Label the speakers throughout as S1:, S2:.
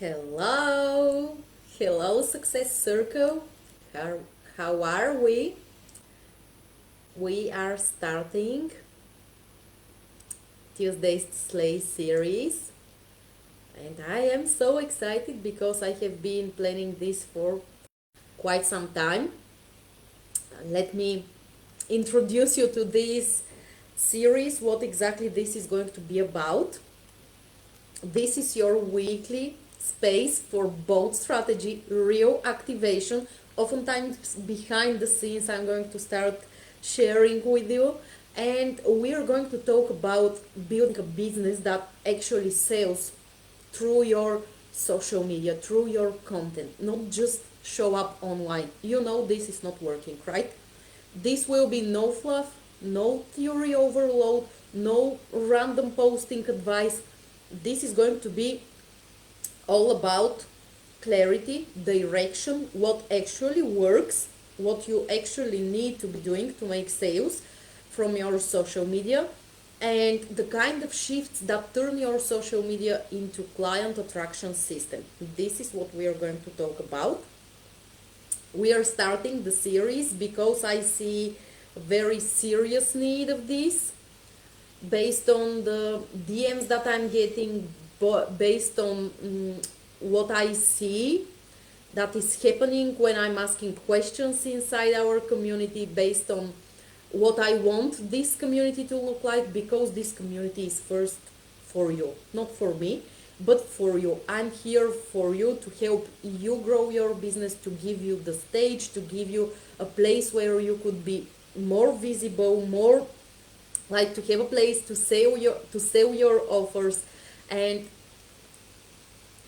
S1: Hello, hello, Success Circle. How, how are we? We are starting Tuesday's Slay series, and I am so excited because I have been planning this for quite some time. Let me introduce you to this series, what exactly this is going to be about. This is your weekly space for bold strategy, real activation. Oftentimes, behind the scenes, I'm going to start sharing with you, and we're going to talk about building a business that actually sells through your social media, through your content, not just show up online. You know, this is not working, right? This will be no fluff, no theory overload, no random posting advice. This is going to be all about clarity, direction, what actually works, what you actually need to be doing to make sales from your social media, and the kind of shifts that turn your social media into client attraction system. This is what we are going to talk about. We are starting the series because I see a very serious need of this based on the DMs that I'm getting, based on what I see that is happening when I'm asking questions inside our community, based on what I want this community to look like, because this community is first for you, not for me, but for you. I'm here for you to help you grow your business, to give you the stage, to give you a place where you could be more visible, more like to have a place to sell your offers, and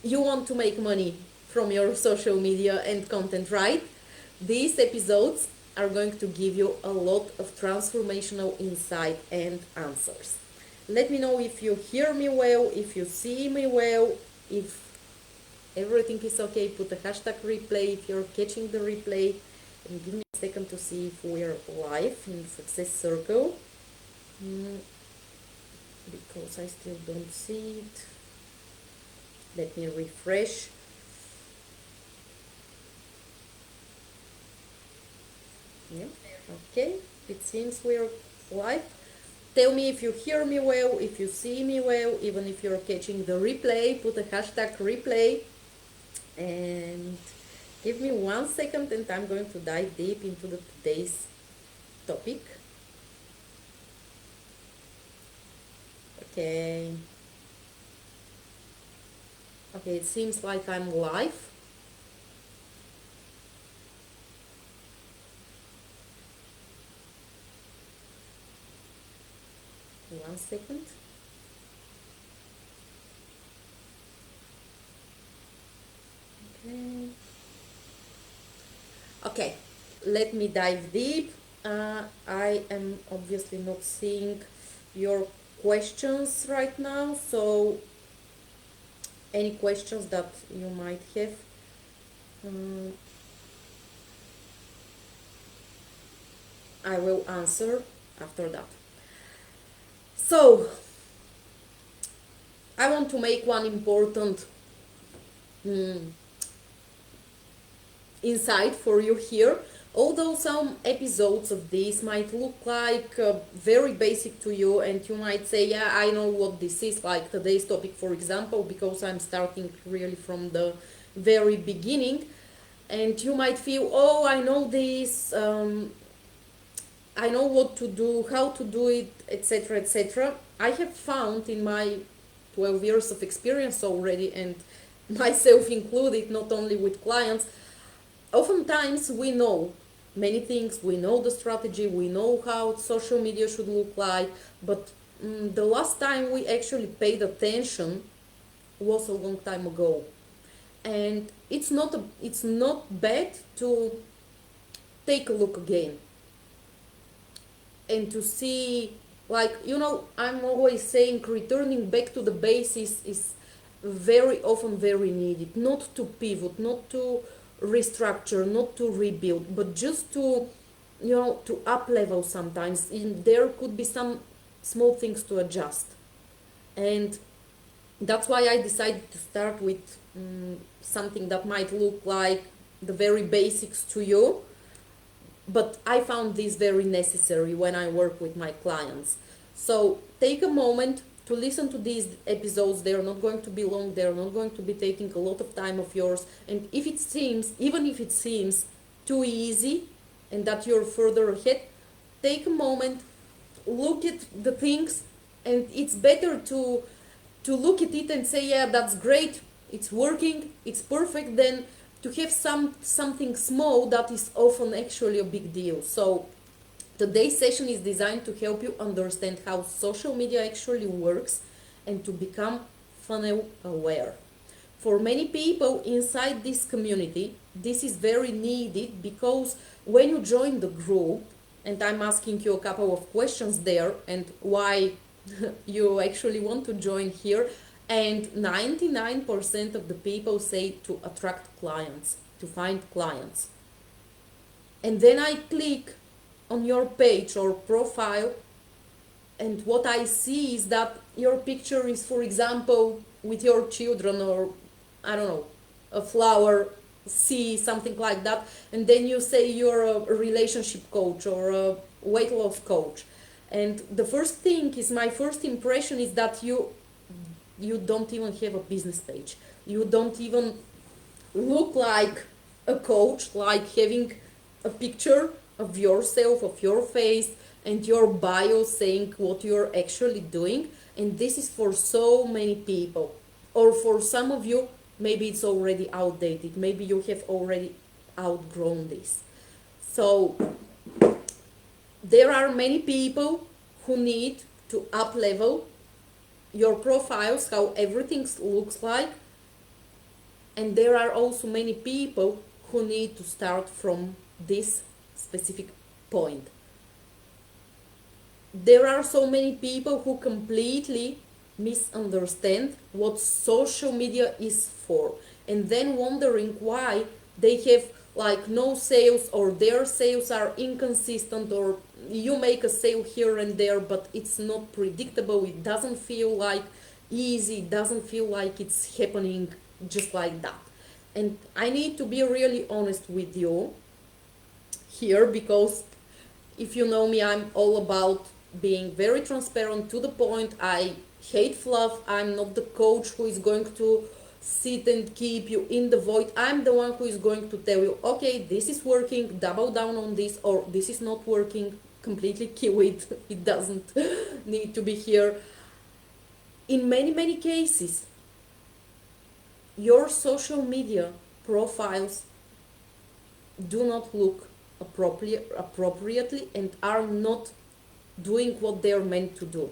S1: you want to make money from your social media and content, right? These episodes are going to give you a lot of transformational insight and answers. Let me know if you hear me well, if you see me well, if everything is okay. Put a hashtag replay if you're catching the replay, and give me a second to see if we're live in Success Circle. Because I still don't see it. Let me refresh. Yeah, okay, it seems we're live. Tell me if you hear me well, if you see me well, even if you're catching the replay, put a hashtag replay, and give me 1 second and I'm going to dive deep into today's topic. Okay. Okay, it seems like I'm live. 1 second. Okay. Okay, let me dive deep. I am obviously not seeing your questions right now, so any questions that you might have, I will answer after that. So, I want to make one important insight for you here. Although some episodes of this might look like very basic to you, and you might say, yeah, I know what this is, like today's topic, for example, because I'm starting really from the very beginning, and you might feel, oh, I know this, I know what to do, how to do it, etc., etc. I have found in my 12 years of experience already, and myself included, not only with clients, oftentimes we know many things, we know the strategy, we know how social media should look like, but the last time we actually paid attention was a long time ago. And it's not bad to take a look again and to see, like, I'm always saying returning back to the basis is very often very needed, not to pivot, not to restructure, not to rebuild, but just to to up level. Sometimes there could be some small things to adjust, and that's why I decided to start with something that might look like the very basics to you, but I found this very necessary when I work with my clients. So take a moment to listen to these episodes. They're not going to be long, they're not going to be taking a lot of time of yours. And if it seems, even if it seems too easy and that you're further ahead, take a moment, look at the things, and it's better to look at it and say, yeah, that's great, it's working, it's perfect, than to have something small that is often actually a big deal. So today's session is designed to help you understand how social media actually works and to become funnel aware. For many people inside this community, this is very needed because when you join the group, and I'm asking you a couple of questions there and why you actually want to join here, and 99% of the people say to attract clients, to find clients. And then I click on your page or profile, and what I see is that your picture is, for example, with your children, or I don't know, a flower, sea, something like that, and then you say you're a relationship coach or a weight loss coach. And the first thing is, my first impression is that you don't even have a business page. You don't even look like a coach, like having a picture of yourself, of your face, and your bio saying what you're actually doing. And this is for so many people. Or for some of you, maybe it's already outdated. Maybe you have already outgrown this. So there are many people who need to up level your profiles, how everything looks like, and there are also many people who need to start from this specific point. There are so many people who completely misunderstand what social media is for, and then wondering why they have like no sales, or their sales are inconsistent, or you make a sale here and there but it's not predictable, it doesn't feel like easy, it doesn't feel like it's happening just like that. And I need to be really honest with you here, because if you know me, I'm all about being very transparent, to the point. I hate fluff. I'm not the coach who is going to sit and keep you in the void. I'm the one who is going to tell you, okay, this is working, double down on this, or this is not working, completely kill it. It doesn't need to be here. In many cases, your social media profiles do not look appropriately and are not doing what they're meant to do.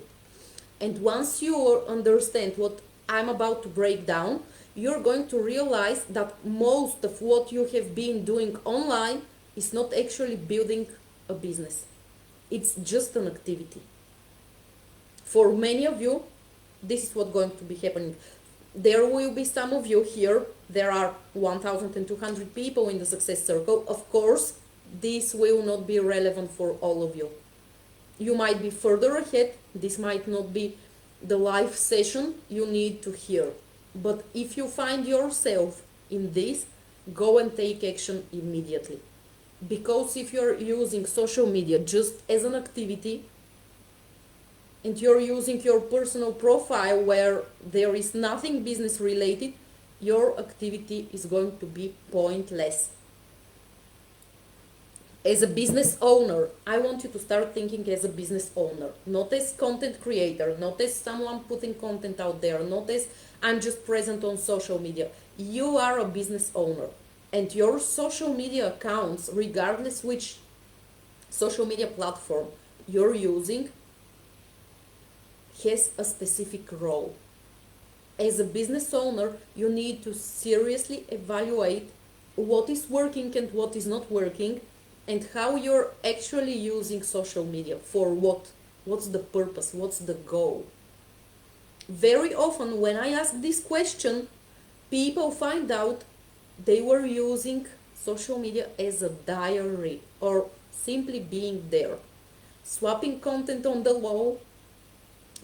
S1: And once you understand what I'm about to break down, you're going to realize that most of what you have been doing online is not actually building a business. It's just an activity. For many of you, this is what's going to be happening. There will be some of you here, there are 1,200 people in the Success Circle. Of course, this will not be relevant for all of you. You might be further ahead, this might not be the live session you need to hear. But if you find yourself in this, go and take action immediately. Because if you're using social media just as an activity, and you're using your personal profile where there is nothing business related, your activity is going to be pointless. As a business owner, I want you to start thinking as a business owner, not as content creator, not as someone putting content out there, not as I'm just present on social media. You are a business owner, and your social media accounts, regardless which social media platform you're using, has a specific role. As a business owner, you need to seriously evaluate what is working and what is not working, and how you're actually using social media. For what? What's the purpose? What's the goal? Very often when I ask this question, people find out they were using social media as a diary, or simply being there, swapping content on the wall,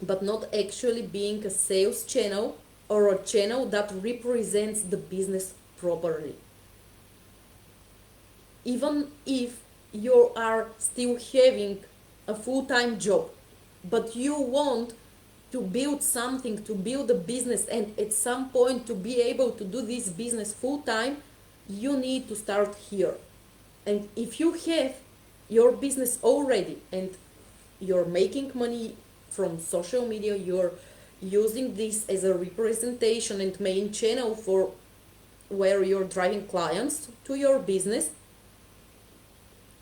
S1: but not actually being a sales channel or a channel that represents the business properly. Even if you are still having a full-time job, but you want to build something, to build a business, and at some point to be able to do this business full-time, you need to start here. And if you have your business already and you're making money from social media, you're using this as a representation and main channel for where you're driving clients to your business,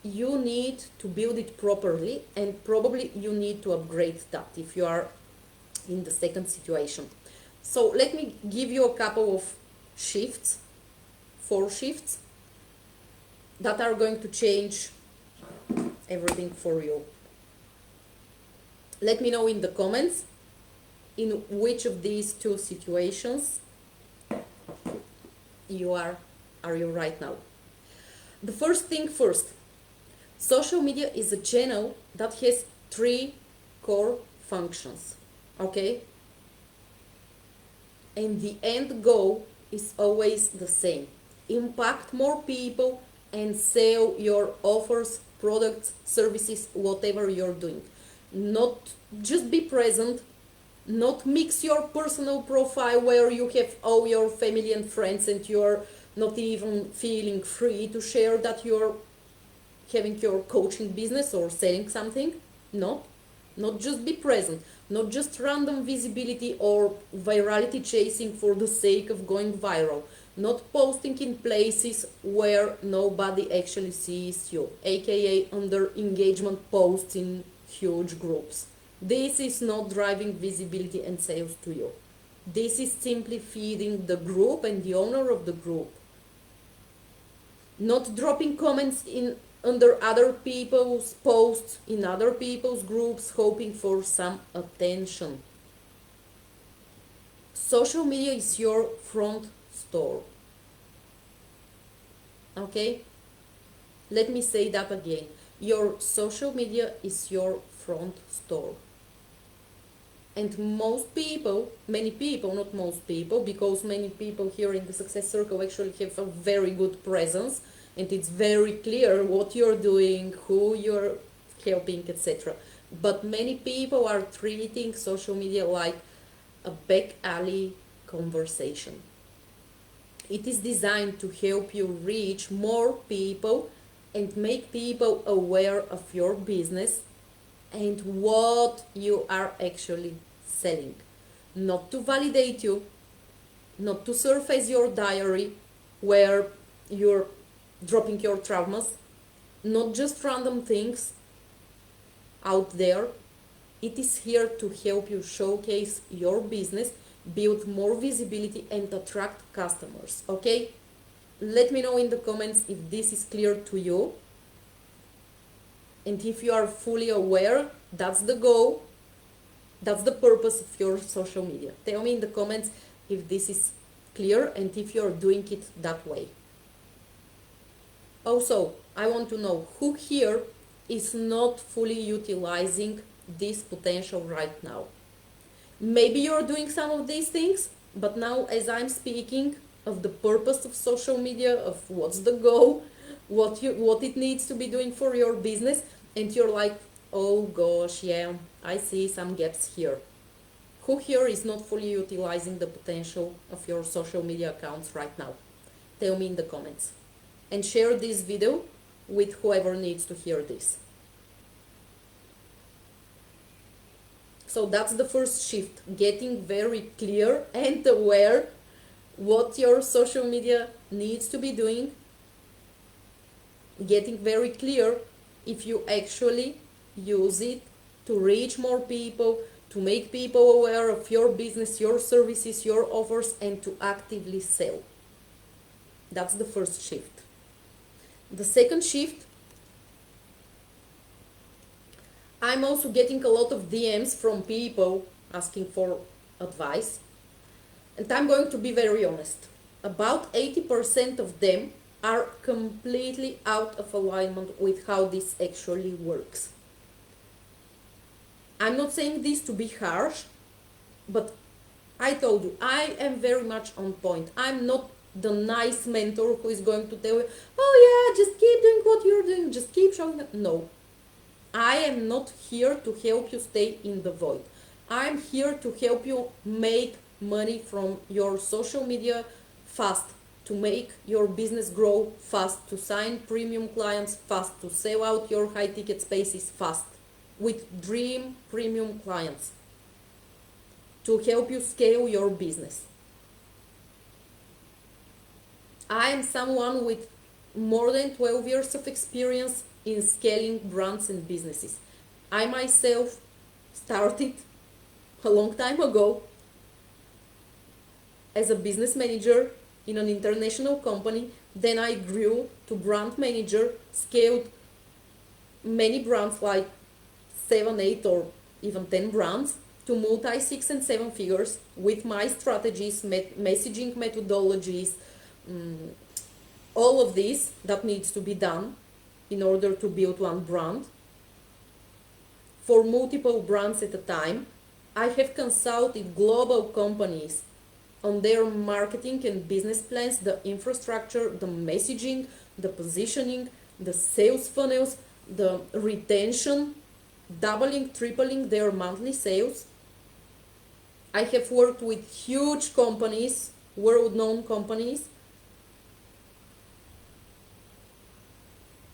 S1: you need to build it properly, and probably you need to upgrade that if you are in the second situation. So let me give you a couple of shifts, 4 shifts that are going to change everything for you. Let me know in the comments in which of these 2 situations are you right now. The first thing first, social media is a channel that has 3 core functions, okay? And the end goal is always the same: impact more people and sell your offers, products, services, whatever you're doing. Not just be present, not mix your personal profile where you have all your family and friends and you're not even feeling free to share that you're having your coaching business or selling something. No, not just be present, not just random visibility or virality chasing for the sake of going viral, not posting in places where nobody actually sees you, aka under engagement posts in huge groups. This is not driving visibility and sales to you. This is simply feeding the group and the owner of the group. Not dropping comments in under other people's posts in other people's groups hoping for some attention. Social media is your front store. Okay? Let me say that again. Your social media is your front store. And most people, many people, not most people, because many people here in the Success Circle actually have a very good presence, and it's very clear what you're doing, who you're helping, etc. But many people are treating social media like a back alley conversation. It is designed to help you reach more people and make people aware of your business and what you are actually selling. Not to validate you, not to serve as your diary where you're dropping your traumas, not just random things out there. It is here to help you showcase your business, build more visibility and attract customers, okay? Let me know in the comments if this is clear to you. And if you are fully aware, that's the goal, that's the purpose of your social media. Tell me in the comments if this is clear and if you're doing it that way. Also, I want to know who here is not fully utilizing this potential right now. Maybe you're doing some of these things, but now as I'm speaking of the purpose of social media, of what's the goal, what it needs to be doing for your business, and you're like, oh gosh, yeah, I see some gaps here. Who here is not fully utilizing the potential of your social media accounts right now? Tell me in the comments. And share this video with whoever needs to hear this. So that's the first shift, getting very clear and aware what your social media needs to be doing, getting very clear if you actually use it to reach more people, to make people aware of your business, your services, your offers, and to actively sell. That's the first shift. The second shift, I'm also getting a lot of DMs from people asking for advice. And I'm going to be very honest. About 80% of them are completely out of alignment with how this actually works. I'm not saying this to be harsh, but I told you, I am very much on point. I'm not the nice mentor who is going to tell you, oh yeah, just keep doing what you're doing, just keep showing up. No, I am not here to help you stay in the void. I'm here to help you make money from your social media fast, to make your business grow fast, to sign premium clients fast, to sell out your high ticket spaces fast with dream premium clients, to help you scale your business. I am someone with more than 12 years of experience in scaling brands and businesses. I myself started a long time ago as a business manager in an international company. Then I grew to brand manager, scaled many brands like 7, 8, or even 10 brands to multi 6 and 7 figures with my strategies, messaging methodologies, all of this that needs to be done in order to build one brand for multiple brands at a time. I have consulted global companies on their marketing and business plans, the infrastructure, the messaging, the positioning, the sales funnels, the retention, doubling, tripling their monthly sales. I have worked with huge companies, world-known companies,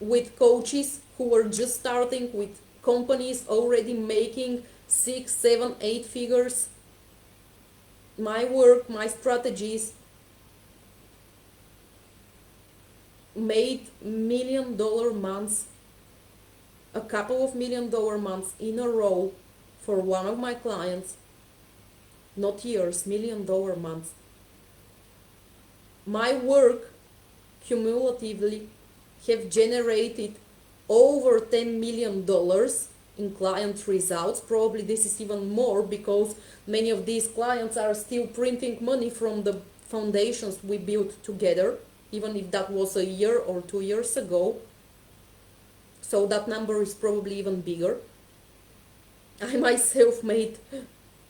S1: with coaches who were just starting, with companies already making 6, 7, 8 figures. My work, my strategies made $1 million months, a couple of $1 million months in a row for one of my clients. Not years, $1 million months. My work cumulatively have generated over $10 million in client results. Probably this is even more because many of these clients are still printing money from the foundations we built together, even if that was a year or 2 years ago. So that number is probably even bigger. I myself made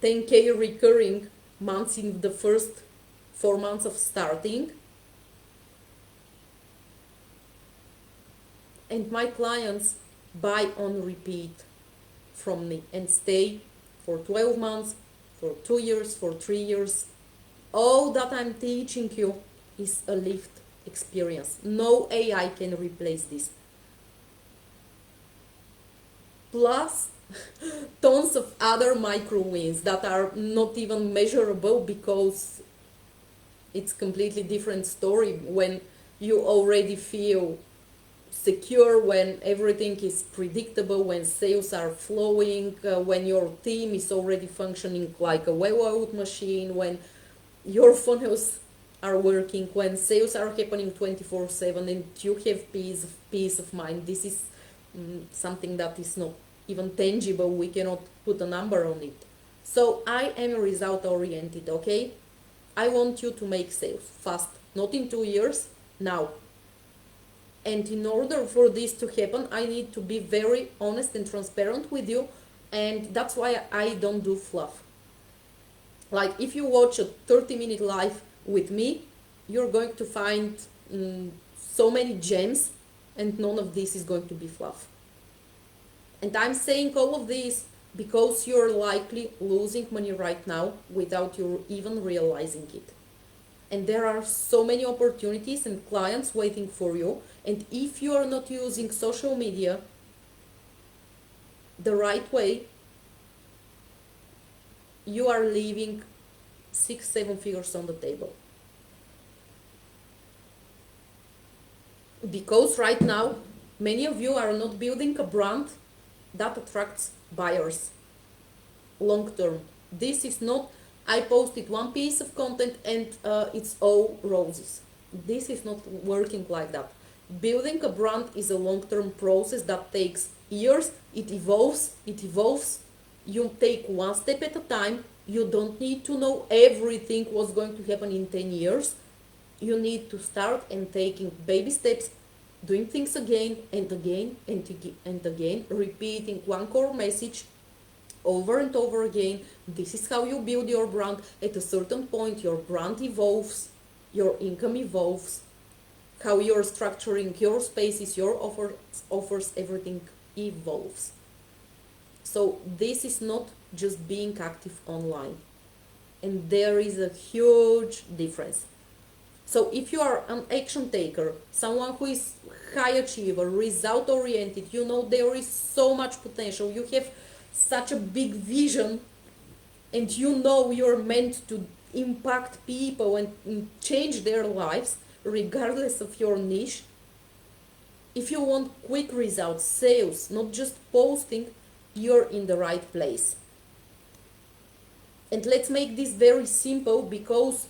S1: 10K recurring months in the first 4 months of starting. And my clients buy on repeat from me and stay for 12 months, for 2 years, for 3 years. All that I'm teaching you is a lived experience. No AI can replace this. Plus, tons of other micro wins that are not even measurable because it's completely different story when you already feel secure, when everything is predictable, when sales are flowing, when your team is already functioning like a well-oiled machine, when your funnels are working, when sales are happening 24/7 and you have peace of mind. This is something that is not even tangible. We cannot put a number on it. So I am result oriented, okay? I want you to make sales fast, not in 2 years, now. And in order for this to happen, I need to be very honest and transparent with you, and that's why I don't do fluff. Like if you watch a 30-minute live with me, you're going to find so many gems, and none of this is going to be fluff. And I'm saying all of this because you're likely losing money right now without you even realizing it. And there are so many opportunities and clients waiting for you. And if you are not using social media the right way, you are leaving 6, 7 figures on the table. Because right now, many of you are not building a brand that attracts buyers long term. This is not, I posted one piece of content and it's all roses. This is not working like that. Building a brand is a long-term process that takes years. It evolves. You take one step at a time. You don't need to know everything what's going to happen in 10 years. You need to start and taking baby steps, doing things again and again and again, repeating one core message over and over again. This is how you build your brand. At a certain point, your brand evolves, your income evolves, how you're structuring your spaces, your offers, everything evolves. So this is not just being active online. And there is a huge difference. So if you are an action taker, someone who is high achiever, result oriented, you know there is so much potential, you have such a big vision, and you know you're meant to impact people and change their lives regardless of your niche. If you want quick results, sales, not just posting, you're in the right place. And let's make this very simple, because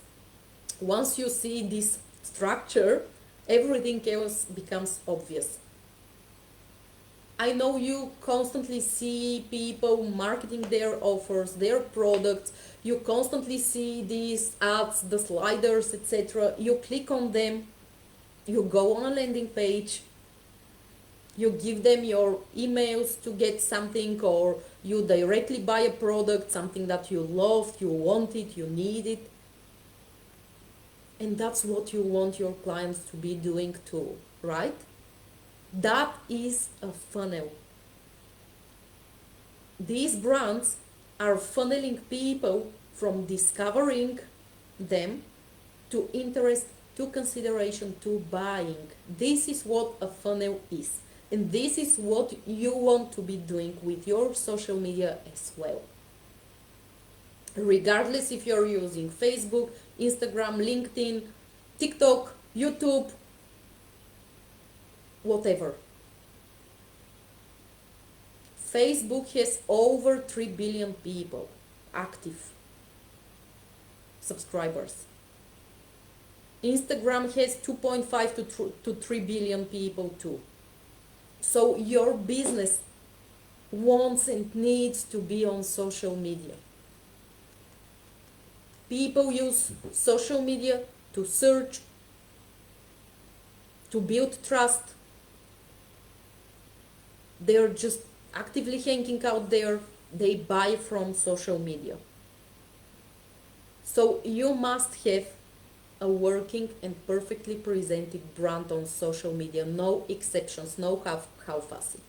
S1: once you see this structure, everything else becomes obvious. I know you constantly see people marketing their offers, their products. You constantly see these ads, the sliders, etc. You click on them, you go on a landing page, you give them your emails to get something, or you directly buy a product, something that you loved, you want it, you need it. And that's what you want your clients to be doing too, right? That is a funnel. These brands are funneling people from discovering them to interest, to consideration, to buying. This is what a funnel is. And this is what you want to be doing with your social media as well. Regardless if you're using Facebook, Instagram, LinkedIn, TikTok, YouTube, whatever. Facebook has over 3 billion people active subscribers. Instagram has 2.5 to 3 billion people too. So your business wants and needs to be on social media. People use social media to search, to build trust. They're just actively hanging out there. They buy from social media. So you must have a working and perfectly presented brand on social media. No exceptions, no half-assing.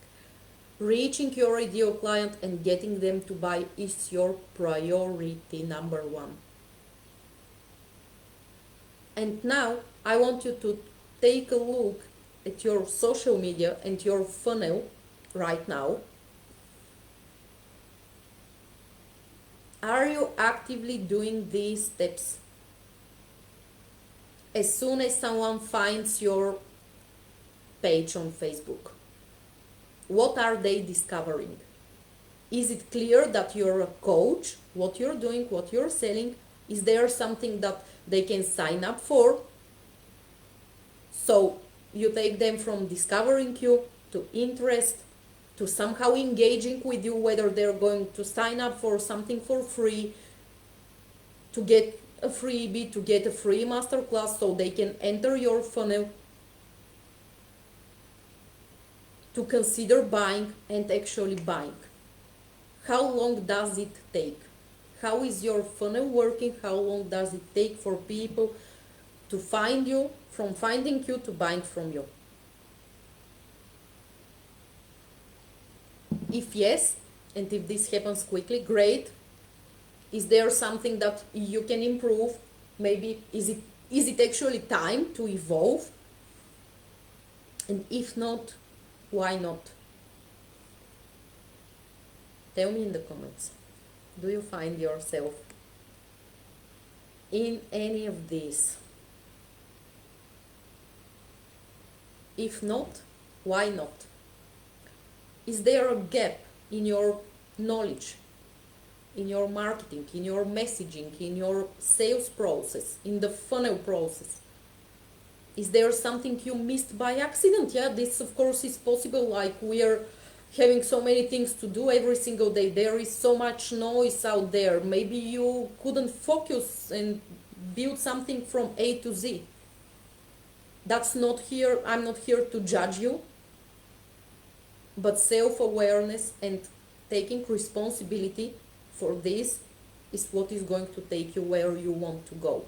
S1: Reaching your ideal client and getting them to buy is your priority number one. And now I want you to take a look at your social media and your funnel right now. Are you actively doing these steps? As soon as someone finds your page on Facebook, what are they discovering? Is it clear that you're a coach, what you're doing, what you're selling? Is there something that they can sign up for? So you take them from discovering you to interest, to somehow engaging with you, whether they're going to sign up for something for free, to get a freebie, to get a free masterclass so they can enter your funnel, to consider buying and actually buying. How long does it take? How is your funnel working? How long does it take for people to find you, from finding you to buying from you? If yes, and if this happens quickly, great. Is there something that you can improve? Maybe is it actually time to evolve? And if not, why not? Tell me in the comments. Do you find yourself in any of these? If not, why not? Is there a gap in your knowledge, in your marketing, in your messaging, in your sales process, in the funnel process? Is there something you missed by accident? Yeah, this of course is possible. Like, we are having so many things to do every single day. There is so much noise out there. Maybe you couldn't focus and build something from A to Z. That's not here. I'm not here to judge you. But self-awareness and taking responsibility for this is what is going to take you where you want to go.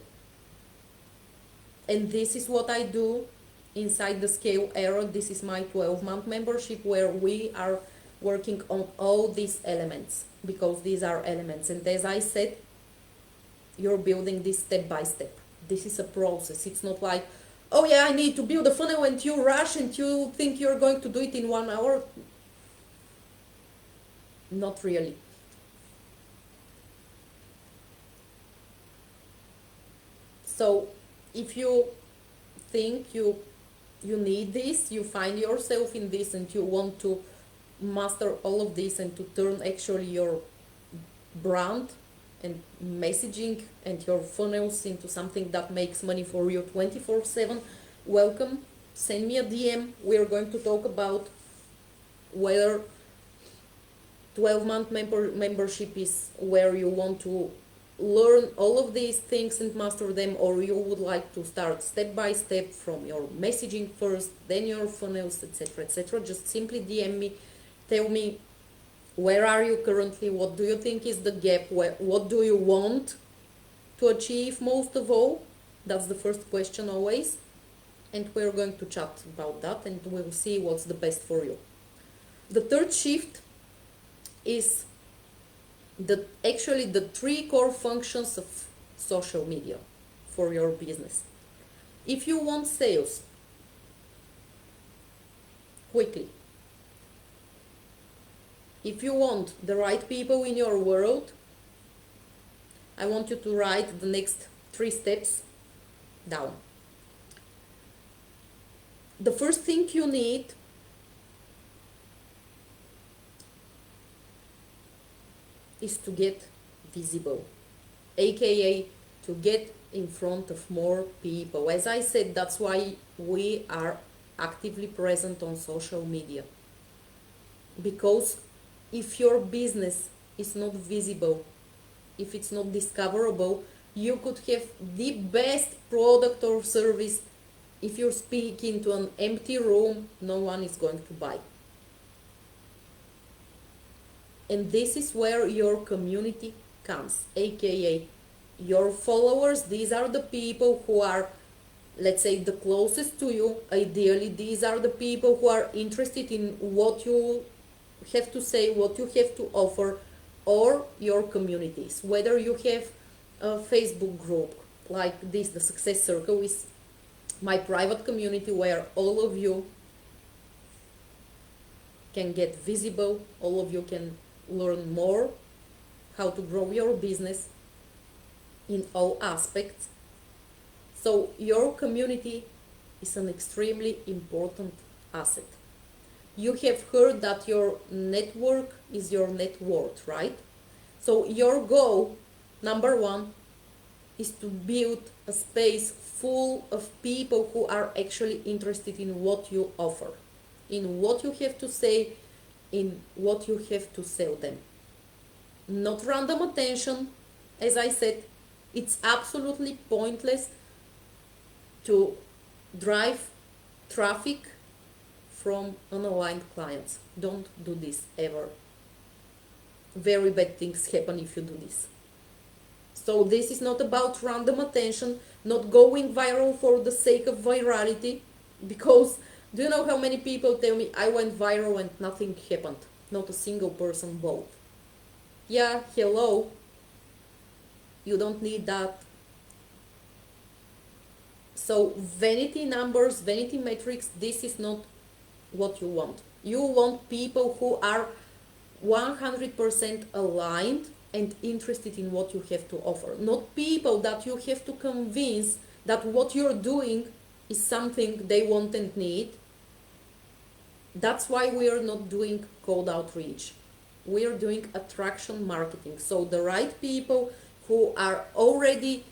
S1: And this is what I do inside the Scale Era. This is my 12-month membership where we are working on all these elements, because these are elements. And as I said, you're building this step by step. This is a process. It's not like, oh yeah, I need to build a funnel, and you rush and you think you're going to do it in 1 hour. Not really. So if you think you need this, you find yourself in this, and you want to master all of this and to turn actually your brand and messaging and your funnels into something that makes money for you 24/7, welcome. Send me a DM. We're going to talk about whether 12-month membership is where you want to learn all of these things and master them, or you would like to start step by step from your messaging first, then your funnels, etc., etc. Just simply DM me. Tell me, where are you currently? What do you think is the gap? What do you want to achieve most of all? That's the first question always. And we're going to chat about that, and we'll see what's the best for you. The third shift is actually the 3 core functions of social media for your business. If you want sales quickly, if you want the right people in your world, I want you to write the next 3 steps down. The first thing you need is to get visible, aka to get in front of more people. As I said, that's why we are actively present on social media, because if your business is not visible, if it's not discoverable, you could have the best product or service. If you speak into an empty room, no one is going to buy. And this is where your community comes, aka your followers. These are the people who are, let's say, the closest to you. Ideally, these are the people who are interested in what you have to say, what you have to offer, or your communities. Whether you have a Facebook group like this, the Success Circle is my private community where all of you can get visible, all of you can learn more how to grow your business in all aspects. So your community is an extremely important asset. You have heard that your network is your net worth, right? So your goal, number 1, is to build a space full of people who are actually interested in what you offer, in what you have to say, in what you have to sell them. Not random attention. As I said, it's absolutely pointless to drive traffic from unaligned clients. Don't do this ever. Very bad things happen if you do this. So this is not about random attention, not going viral for the sake of virality, because do you know how many people tell me I went viral and nothing happened? Not a single person bought. Yeah, hello. You don't need that. So vanity numbers, vanity metrics, this is not what you want. You want people who are 100% aligned and interested in what you have to offer. Not people that you have to convince that what you're doing is something they want and need. That's why we are not doing cold outreach. We are doing attraction marketing. So the right people who are already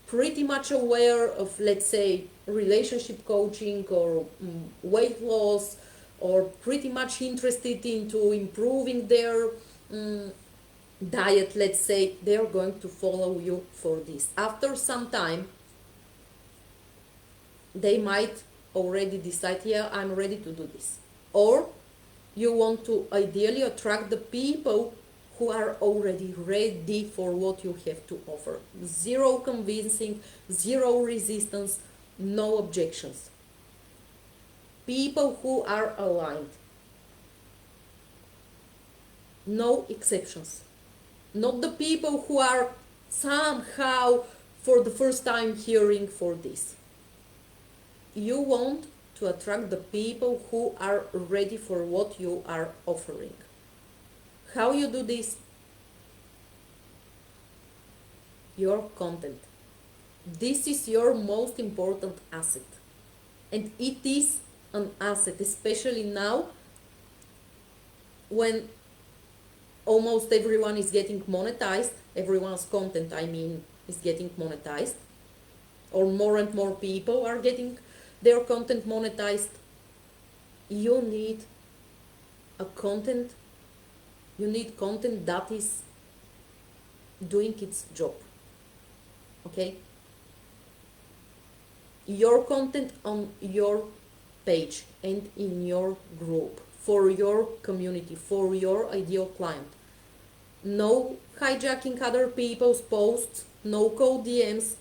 S1: pretty much aware of, let's say, relationship coaching or weight loss, or pretty much interested into improving their diet, let's say, they're going to follow you for this. After some time, they might already decide, yeah, I'm ready to do this. Or You want to ideally attract the people who are already ready for what you have to offer. Zero convincing, zero resistance, no objections. People who are aligned. No exceptions. Not the people who are somehow for the first time hearing for this. You want to attract the people who are ready for what you are offering. How you do this? Your content. This is your most important asset. And it is an asset, especially now when almost everyone is getting monetized. Everyone's content, I mean, is getting monetized. Or more and more people are getting their content monetized. You need content that is doing its job. Okay? Your content on your page and in your group, for your community, for your ideal client. No hijacking other people's posts, no cold DMs,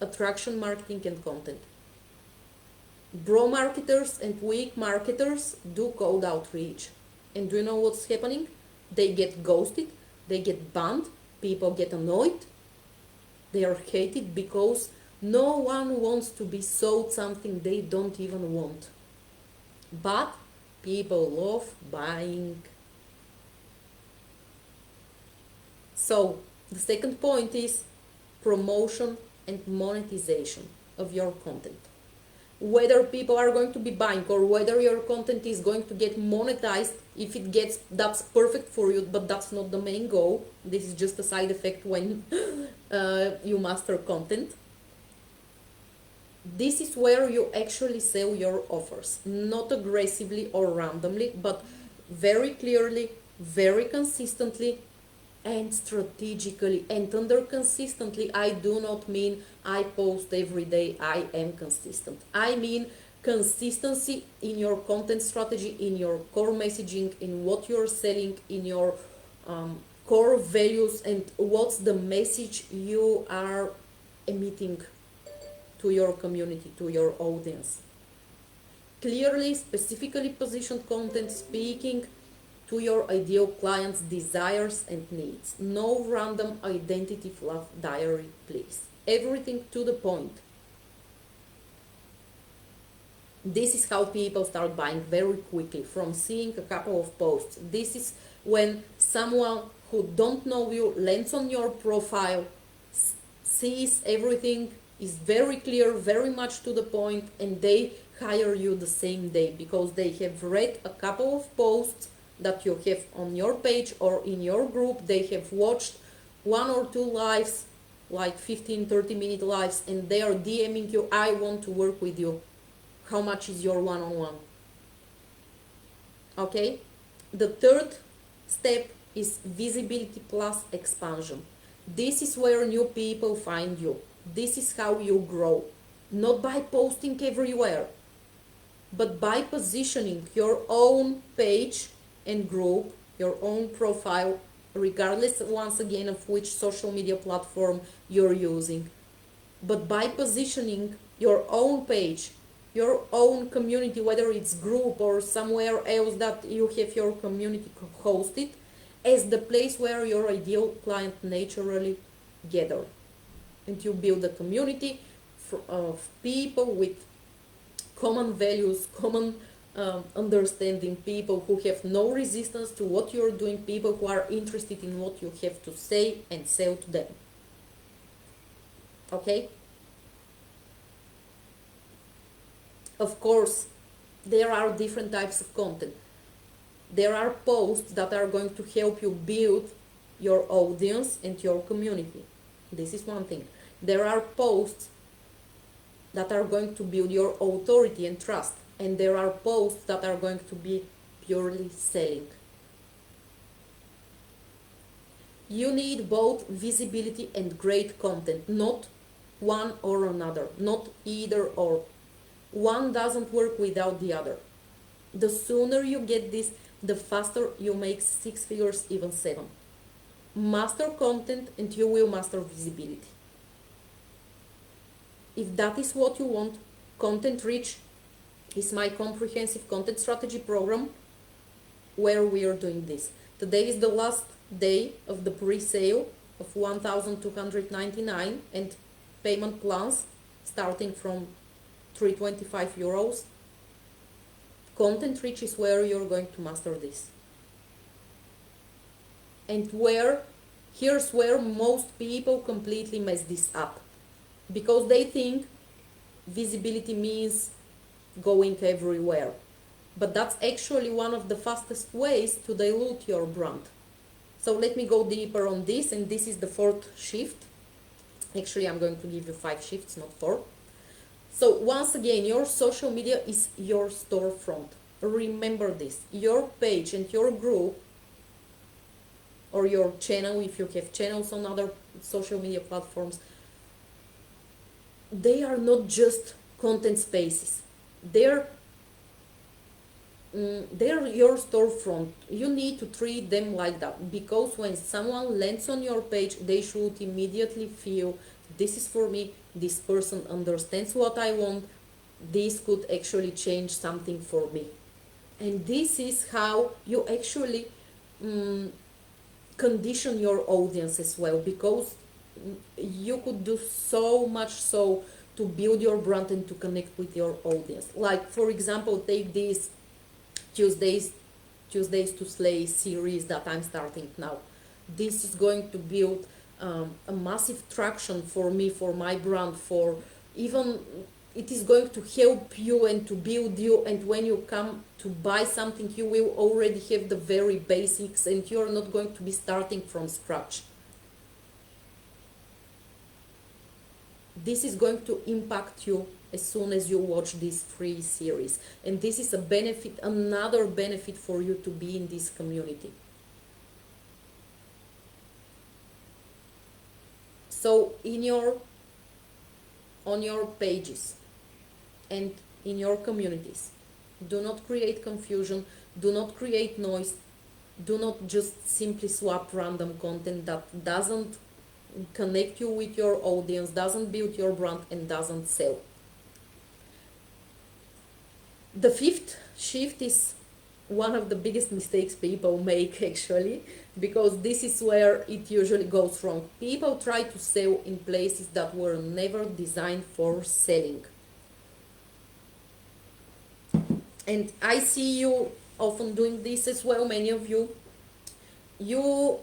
S1: attraction marketing and content. Bro marketers and weak marketers do cold outreach. And do you know what's happening? They get ghosted, they get banned, people get annoyed, they are hated because no one wants to be sold something they don't even want. But people love buying. So the second point is promotion and monetization of your content. Whether people are going to be buying or whether your content is going to get monetized, if it gets, that's perfect for you, but that's not the main goal. This is just a side effect when you master content. This is where you actually sell your offers, not aggressively or randomly, but very clearly, very consistently, and strategically. And under consistently, I do not mean I post every day, I am consistent. I mean consistency in your content strategy, in your core messaging, in what you're selling, in your core values, and what's the message you are emitting to your community, to your audience. Clearly, specifically positioned content speaking to your ideal client's desires and needs. No random identity fluff diary, please. Everything to the point. This is how people start buying very quickly from seeing a couple of posts. This is when someone who don't know you lands on your profile, sees everything, is very clear, very much to the point, and they hire you the same day because they have read a couple of posts that you have on your page or in your group. They have watched one or two lives, like 15-30 minute lives, and they are DMing you, I want to work with you. How much is your one-on-one? Okay? The third step is visibility plus expansion. This is where new people find you. This is how you grow. Not by posting everywhere, but by positioning your own page and group, your own profile, regardless once again of which social media platform you're using. But by positioning your own page, your own community, whether it's group or somewhere else that you have your community hosted, as the place where your ideal client naturally gather. And you build a community of people with common values, common understanding, people who have no resistance to what you're doing, people who are interested in what you have to say and sell to them. Okay? Of course, there are different types of content. There are posts that are going to help you build your audience and your community. This is one thing. There are posts that are going to build your authority and trust. And there are posts that are going to be purely selling. You need both visibility and great content, not one or another, not either or. One doesn't work without the other. The sooner you get this the faster you make 6 figures, even 7. Master content and you will master visibility. If that is what you want, Content Rich is my comprehensive content strategy program where we are doing this. Today is the last day of the pre-sale of 1,299 and payment plans starting from 325 euros. Content Rich is where you're going to master this. And here's where most people completely mess this up. Because they think visibility means going everywhere. But that's actually one of the fastest ways to dilute your brand. So let me go deeper on this, and this is the 4th shift. Actually, I'm going to give you 5 shifts, not 4. So once again, your social media is your storefront. Remember this. Your page and your group, or your channel, if you have channels on other social media platforms, they are not just content spaces. They're your storefront. You need to treat them like that, because when someone lands on your page, they should immediately feel, this is for me, this person understands what I want, this could actually change something for me. And this is how you actually condition your audience as well, because you could do so much so to build your brand and to connect with your audience. Like, for example, take this Tuesdays to Slay series that I'm starting now. This is going to build a massive traction for me, for my brand, for even it is going to help you and to build you, and when you come to buy something, you will already have the very basics and you're not going to be starting from scratch. This is going to impact you as soon as you watch this free series, and this is a benefit, another benefit for you to be in this community. So on your pages and in your communities, do not create confusion, do not create noise, do not just simply swap random content that doesn't connect you with your audience, doesn't build your brand, and doesn't sell. The 5th shift is one of the biggest mistakes people make, actually, because this is where it usually goes wrong. People try to sell in places that were never designed for selling. And I see you often doing this as well, many of you. You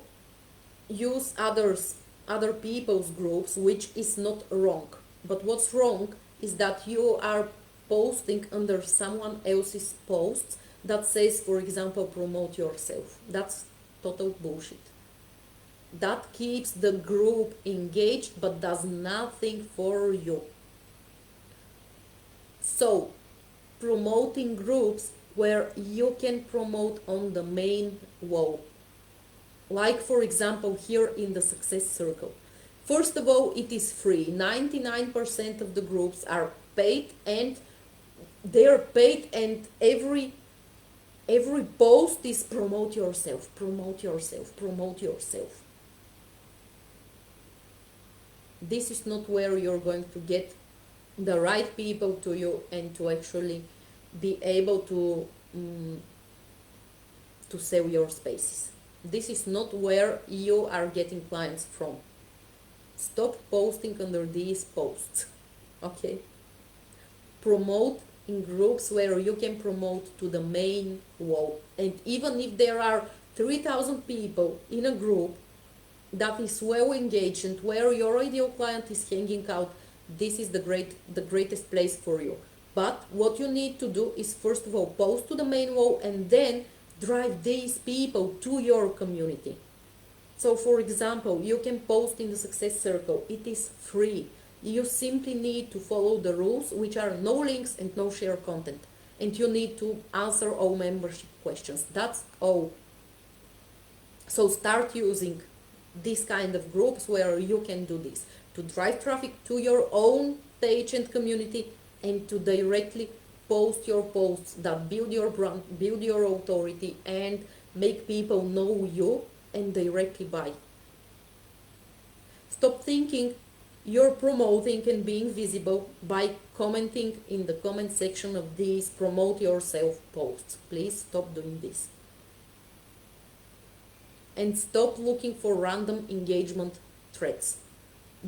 S1: use other people's groups, which is not wrong. But what's wrong is that you are posting under someone else's posts that says, for example, promote yourself. That's total bullshit. That keeps the group engaged but does nothing for you. So, promoting groups where you can promote on the main wall. Like, for example, here in the Success Circle. First of all, it is free. 99% of the groups are paid, and they are paid, and every post is promote yourself, promote yourself, promote yourself. This is not where you're going to get the right people to you and to actually be able to sell your spaces. This is not where you are getting clients from. Stop posting under these posts, okay? Promote in groups where you can promote to the main wall. And even if there are 3,000 people in a group that is well engaged and where your ideal client is hanging out, this is the greatest place for you. But what you need to do is, first of all, post to the main wall and then drive these people to your community. So, for example, you can post in the Success Circle. It is free. You simply need to follow the rules, which are no links and no share content. And you need to answer all membership questions. That's all. So start using these kind of groups where you can do this, to drive traffic to your own page and community, and to directly post your posts that build your brand, build your authority, and make people know you and directly buy. Stop thinking you're promoting and being visible by commenting in the comment section of these promote yourself posts. Please stop doing this. And stop looking for random engagement threads.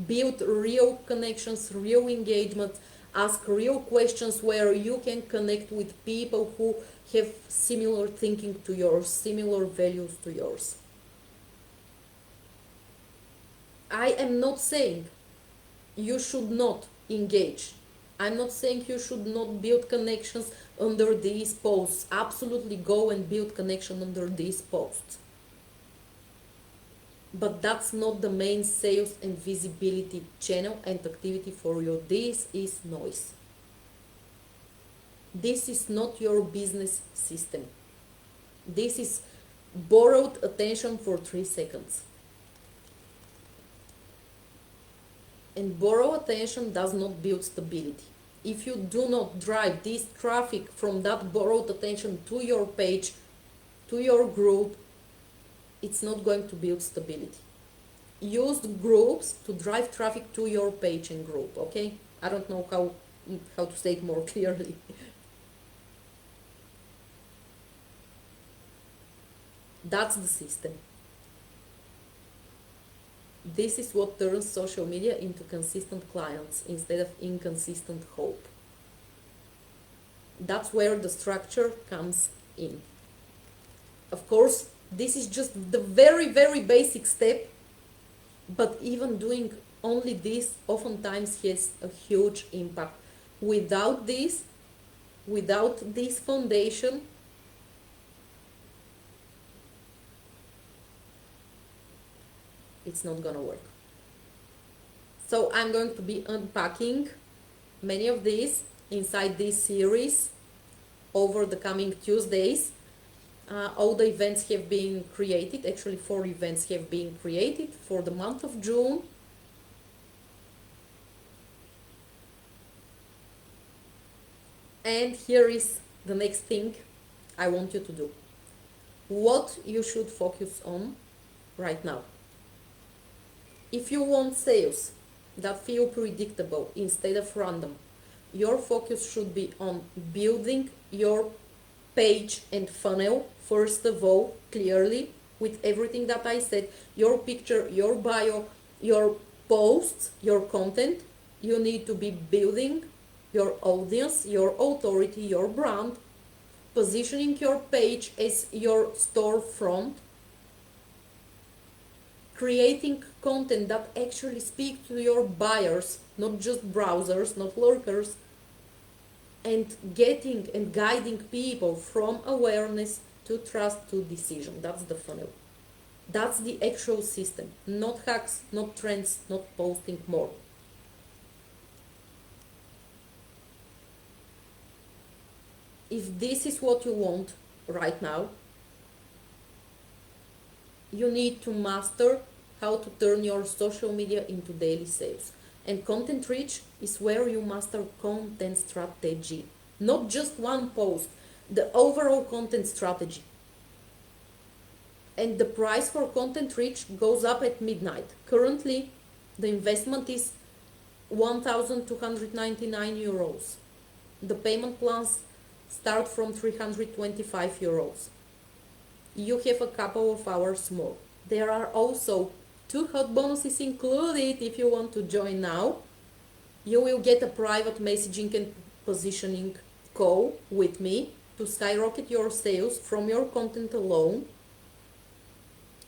S1: Build real connections, real engagement, ask real questions where you can connect with people who have similar thinking to yours, similar values to yours. I am not saying you should not engage. I'm not saying you should not build connections under these posts. Absolutely go and build connection under these posts. But that's not the main sales and visibility channel and activity for you. This is noise. This is not your business system. This is borrowed attention for 3 seconds. And borrowed attention does not build stability. If you do not drive this traffic from that borrowed attention to your page, to your group, it's not going to build stability. Use groups to drive traffic to your page and group, okay? I don't know how to say it more clearly. That's the system. This is what turns social media into consistent clients instead of inconsistent hope. That's where the structure comes in. Of course, this is just the very, very basic step, but even doing only this oftentimes has a huge impact. Without this foundation, it's not gonna work. So I'm going to be unpacking many of these inside this series over the coming Tuesdays. All the events have been created. Actually, 4 events have been created for the month of June. And here is the next thing I want you to do. What you should focus on right now. If you want sales that feel predictable instead of random, your focus should be on building your page and funnel, first of all, clearly, with everything that I said, your picture, your bio, your posts, your content. You need to be building your audience, your authority, your brand, positioning your page as your storefront, creating content that actually speaks to your buyers, not just browsers, not lurkers, and getting and guiding people from awareness to trust to decision. That's the funnel. That's the actual system. Not hacks, not trends, not posting more. If this is what you want right now, you need to master how to turn your social media into daily sales. And content reach is where you master content strategy. Not just one post, the overall content strategy. And the price for content reach goes up at midnight. Currently, the investment is 1,299 euros. The payment plans start from 325 euros. You have a couple of hours more. There are also 2 hot bonuses included if you want to join now. You will get a private messaging and positioning call with me to skyrocket your sales from your content alone.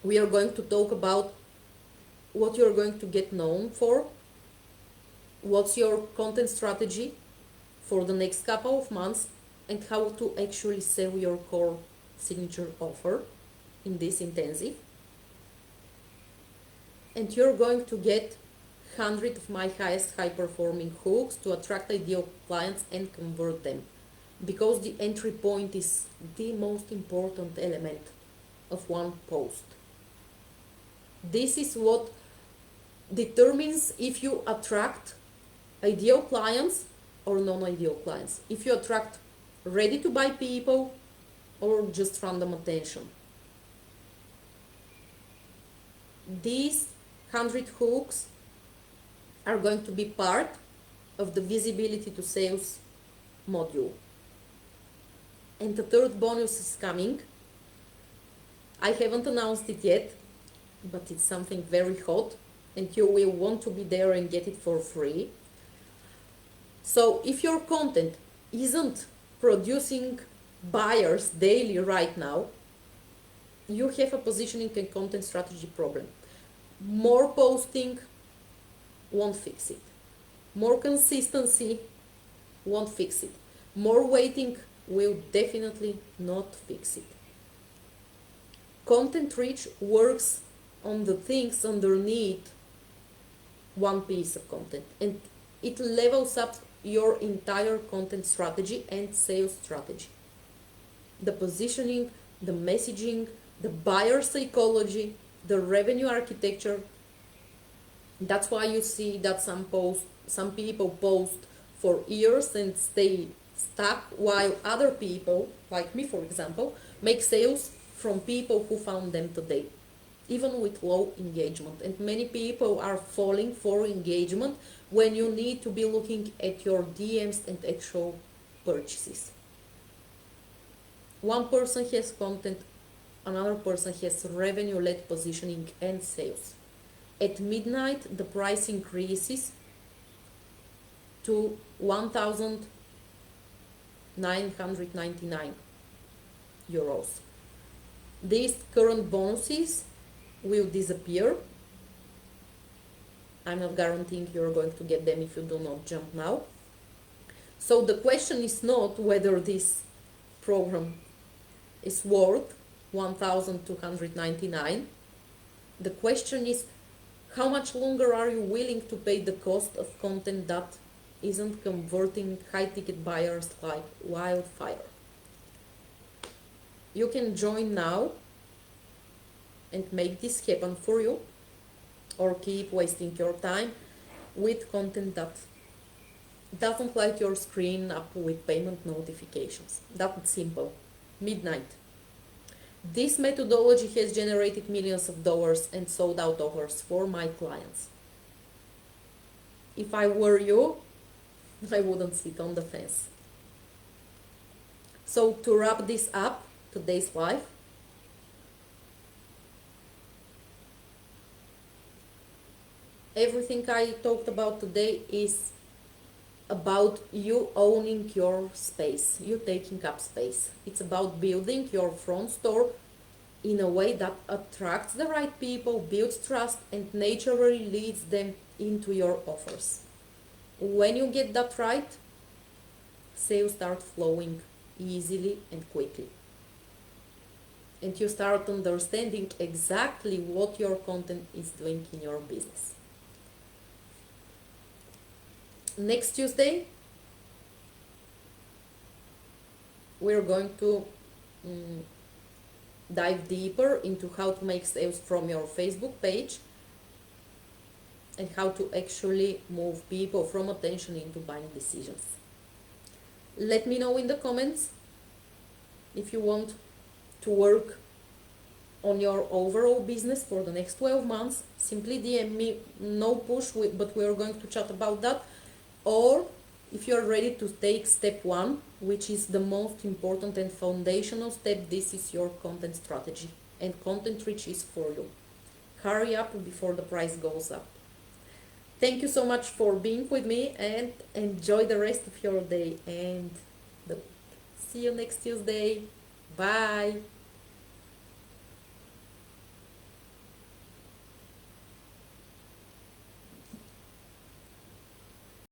S1: We are going to talk about what you're going to get known for, what's your content strategy for the next couple of months, and how to actually sell your core signature offer in this intensive. And you're going to get 100 of my highest high performing hooks to attract ideal clients and convert them, because the entry point is the most important element of one post. This is what determines if you attract ideal clients or non-ideal clients. If you attract ready to buy people or just random attention. These 100 hooks are going to be part of the visibility to sales module. And the third bonus is coming. I haven't announced it yet, but it's something very hot and you will want to be there and get it for free. So if your content isn't producing buyers daily right now, you have a positioning and content strategy problem. More posting won't fix it. More consistency won't fix it. More waiting will definitely not fix it. Content reach works on the things underneath one piece of content, and it levels up your entire content strategy and sales strategy. The positioning, the messaging, the buyer psychology, the revenue architecture. That's why you see that some people post for years and stay stuck, while other people, like me for example, make sales from people who found them today, even with low engagement. And many people are falling for engagement when you need to be looking at your DMs and actual purchases. One person has content, another person has revenue-led positioning and sales. At midnight, the price increases to 1,999 euros. These current bonuses will disappear. I'm not guaranteeing you're going to get them if you do not jump now. So the question is not whether this program is worth 1,299. The question is, how much longer are you willing to pay the cost of content that isn't converting high-ticket buyers like wildfire? You can join now and make this happen for you, or keep wasting your time with content that doesn't light your screen up with payment notifications. That's simple. Midnight. This methodology has generated millions of dollars and sold out offers for my clients. If I were you, I wouldn't sit on the fence. So to wrap this up, today's live, everything I talked about today is about you owning your space, you taking up space. It's about building your front store in a way that attracts the right people, builds trust, and naturally leads them into your offers. When you get that right, sales start flowing easily and quickly. And you start understanding exactly what your content is doing in your business. Next Tuesday, we're going to dive deeper into how to make sales from your Facebook page and how to actually move people from attention into buying decisions. Let me know in the comments if you want to work on your overall business for the next 12 months. Simply DM me, no push, but we are going to chat about that. Or if you are ready to take step 1, which is the most important and foundational step, this is your content strategy, and content reach is for you. Hurry up before the price goes up. Thank you so much for being with me, and enjoy the rest of your day, and see you next Tuesday. Bye.